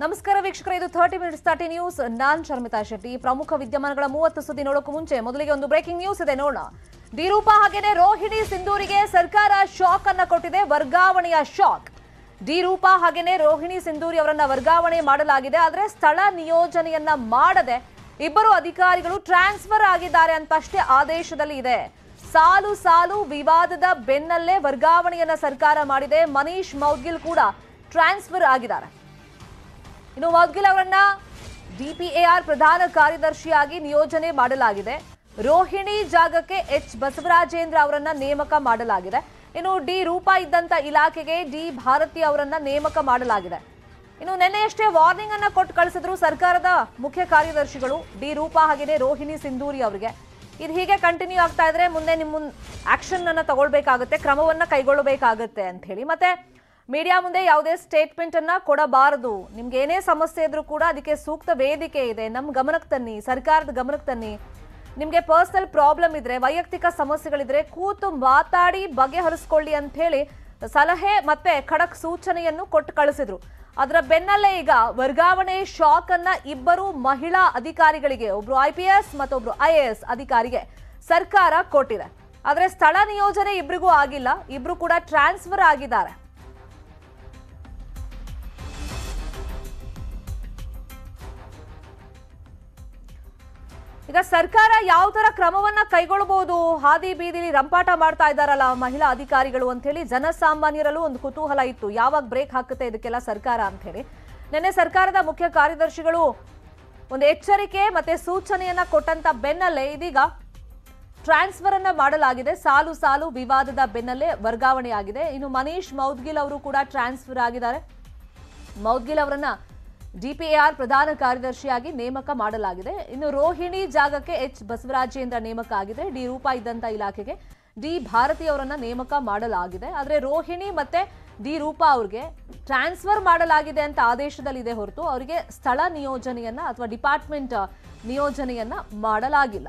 ನಮಸ್ಕಾರ ವೀಕ್ಷಕರೇ, ಇದು 30 ಮಿನಿಟ್ಸ್ 30 ನ್ಯೂಸ್. ನಾನ್ ಶರ್ಮಿತಾ ಶೆಟ್ಟಿ. ಪ್ರಮುಖ ವಿದ್ಯಮಾನಗಳ 30 ಸುದ್ದಿ ನೋಡೋಕೆ ಮುಂಚೆ ಮೊದಲಿಗೆ ಒಂದು ಬ್ರೇಕಿಂಗ್ ನ್ಯೂಸ್ ಇದೆ, ನೋಡೋಣ. ಡಿ-ರೂಪಾ ಹಾಗೇನೆ ರೋಹಿಣಿ ಸಿಂಧೂರಿಗೆ ಸರ್ಕಾರ ಶಾಕ್ ಅನ್ನ ಕೊಟ್ಟಿದೆ, ವರ್ಗಾವಣೆಯ ಶಾಕ್. ಡಿ-ರೂಪಾ ಹಾಗೇನೆ ರೋಹಿಣಿ ಸಿಂಧೂರಿ ಅವರನ್ನ ವರ್ಗಾವಣೆ ಮಾಡಲಾಗಿದೆ. ಆದರೆ ಸ್ಥಳ ನಿಯೋಜನೆಯನ್ನ ಮಾಡದೆ ಇಬ್ಬರು ಅಧಿಕಾರಿಗಳು ಟ್ರಾನ್ಸ್ಫರ್ ಆಗಿದ್ದಾರೆ ಅಂತಷ್ಟೇ ಆದೇಶದಲ್ಲಿ ಇದೆ. ಸಾಲು ಸಾಲು ವಿವಾದದ ಬೆನ್ನಲ್ಲೇ ವರ್ಗಾವಣೆಯನ್ನ ಸರ್ಕಾರ ಮಾಡಿದೆ. ಮನೀಶ್ ಮೌದ್ಗಿಲ್ ಕೂಡ ಟ್ರಾನ್ಸ್ಫರ್ ಆಗಿದ್ದಾರೆ. ಇನ್ನು ಮೌದ್ಗಿಲ್ ಅವರನ್ನ ಡಿಪಿಎಆರ್ ಪ್ರಧಾನ ಕಾರ್ಯದರ್ಶಿಯಾಗಿ ನಿಯೋಜನೆ ಮಾಡಲಾಗಿದೆ. ರೋಹಿಣಿ ಜಾಗಕ್ಕೆ ಎಚ್ ಬಸವರಾಜೇಂದ್ರ ಅವರನ್ನ ನೇಮಕ ಮಾಡಲಾಗಿದೆ. ಇನ್ನು ಡಿ-ರೂಪಾ ಇದ್ದಂತ ಇಲಾಖೆಗೆ ಡಿ ಭಾರತಿ ಅವರನ್ನ ನೇಮಕ ಮಾಡಲಾಗಿದೆ. ಇನ್ನು ನಿನ್ನೆಯಷ್ಟೇ ವಾರ್ನಿಂಗ್ ಅನ್ನ ಕೊಟ್ಟು ಕಳಿಸಿದ್ರು ಸರ್ಕಾರದ ಮುಖ್ಯ ಕಾರ್ಯದರ್ಶಿಗಳು ಡಿ-ರೂಪಾ ಹಾಗೆಯೇ ರೋಹಿಣಿ ಸಿಂಧೂರಿ ಅವರಿಗೆ. ಇದು ಹೀಗೆ ಕಂಟಿನ್ಯೂ ಆಗ್ತಾ ಇದ್ರೆ ಮುಂದೆ ನಿಮ್ಮ ಆಕ್ಷನ್ ಅನ್ನ ತಗೊಳ್ಬೇಕಾಗುತ್ತೆ, ಕ್ರಮವನ್ನ ಕೈಗೊಳ್ಳಬೇಕಾಗುತ್ತೆ ಅಂತ ಹೇಳಿ. ಮತ್ತೆ ಮೀಡಿಯಾ ಮುಂದೆ ಯಾವುದೇ ಸ್ಟೇಟ್ಮೆಂಟ್ ಅನ್ನ ಕೊಡಬಾರದು. ನಿಮ್ಗೆ ಏನೇ ಸಮಸ್ಯೆ ಇದ್ರೂ ಕೂಡ ಅದಕ್ಕೆ ಸೂಕ್ತ ವೇದಿಕೆ ಇದೆ, ನಮ್ಮ ಗಮನಕ್ಕೆ ತನ್ನಿ, ಸರ್ಕಾರದ ಗಮನಕ್ಕೆ ತನ್ನಿ. ನಿಮ್ಗೆ ಪರ್ಸನಲ್ ಪ್ರಾಬ್ಲಮ್ ಇದ್ರೆ, ವೈಯಕ್ತಿಕ ಸಮಸ್ಯೆಗಳಿದ್ರೆ ಕೂತು ಮಾತಾಡಿ ಬಗೆಹರಿಸ್ಕೊಳ್ಳಿ ಅಂತ ಹೇಳಿ ಸಲಹೆ ಮತ್ತೆ ಖಡಕ್ ಸೂಚನೆಯನ್ನು ಕೊಟ್ಟು ಕಳಿಸಿದ್ರು. ಅದರ ಬೆನ್ನಲ್ಲೇ ಈಗ ವರ್ಗಾವಣೆ ಶಾಕ್ ಅನ್ನ ಇಬ್ಬರು ಮಹಿಳಾ ಅಧಿಕಾರಿಗಳಿಗೆ, ಒಬ್ರು IPS ಮತ್ತೊಬ್ರು IAS ಅಧಿಕಾರಿಗೆ ಸರ್ಕಾರ ಕೊಟ್ಟಿದೆ. ಆದ್ರೆ ಸ್ಥಳ ನಿಯೋಜನೆ ಇಬ್ರಿಗೂ ಆಗಿಲ್ಲ, ಇಬ್ರು ಕೂಡ ಟ್ರಾನ್ಸ್ಫರ್ ಆಗಿದ್ದಾರೆ. ಈಗ ಸರ್ಕಾರ ಯಾವ ತರ ಕ್ರಮವನ್ನ ಕೈಗೊಳ್ಳಬಹುದು, ಹಾದಿ ಬೀದಿಲಿ ರಂಪಾಟ ಮಾಡ್ತಾ ಇದ್ದಾರಲ್ಲ ಮಹಿಳಾ ಅಧಿಕಾರಿಗಳು ಅಂತ ಹೇಳಿ ಜನಸಾಮಾನ್ಯರಲ್ಲೂ ಒಂದು ಕುತೂಹಲ ಇತ್ತು. ಯಾವಾಗ ಬ್ರೇಕ್ ಹಾಕುತ್ತೆ ಇದಕ್ಕೆಲ್ಲ ಸರ್ಕಾರ ಅಂತ ಹೇಳಿ. ನಿನ್ನೆ ಸರ್ಕಾರದ ಮುಖ್ಯ ಕಾರ್ಯದರ್ಶಿಗಳು ಒಂದು ಎಚ್ಚರಿಕೆ ಮತ್ತೆ ಸೂಚನೆಯನ್ನ ಕೊಟ್ಟಂತ ಬೆನ್ನಲ್ಲೇ ಇದೀಗ ಟ್ರಾನ್ಸ್ಫರ್ ಅನ್ನ ಮಾಡಲಾಗಿದೆ. ಸಾಲು ಸಾಲು ವಿವಾದದ ಬೆನ್ನಲ್ಲೇ ವರ್ಗಾವಣೆಯಾಗಿದೆ. ಇನ್ನು ಮನೀಶ್ ಮೌದ್ಗಿಲ್ ಅವರು ಕೂಡ ಟ್ರಾನ್ಸ್ಫರ್ ಆಗಿದ್ದಾರೆ. ಮೌದ್ಗಿಲ್ ಅವರನ್ನ ಡಿಪಿಎಆರ್ ಪ್ರಧಾನ ಕಾರ್ಯದರ್ಶಿಯಾಗಿ ನೇಮಕ ಮಾಡಲಾಗಿದೆ. ಇನ್ನು ರೋಹಿಣಿ ಜಾಗಕ್ಕೆ ಎಚ್ ಬಸವರಾಜೇಂದ್ರ ನೇಮಕ ಆಗಿದೆ. ಡಿ-ರೂಪಾ ಇದ್ದಂತ ಇಲಾಖೆಗೆ ಡಿ ಭಾರತಿ ಅವರನ್ನ ನೇಮಕ ಮಾಡಲಾಗಿದೆ. ಆದ್ರೆ ರೋಹಿಣಿ ಮತ್ತೆ ಡಿ-ರೂಪಾ ಅವ್ರಿಗೆ ಟ್ರಾನ್ಸ್ಫರ್ ಮಾಡಲಾಗಿದೆ ಅಂತ ಆದೇಶದಲ್ಲಿದೆ ಹೊರತು ಅವರಿಗೆ ಸ್ಥಳ ನಿಯೋಜನೆಯನ್ನ ಅಥವಾ ಡಿಪಾರ್ಟ್ಮೆಂಟ್ ನಿಯೋಜನೆಯನ್ನ ಮಾಡಲಾಗಿಲ್ಲ.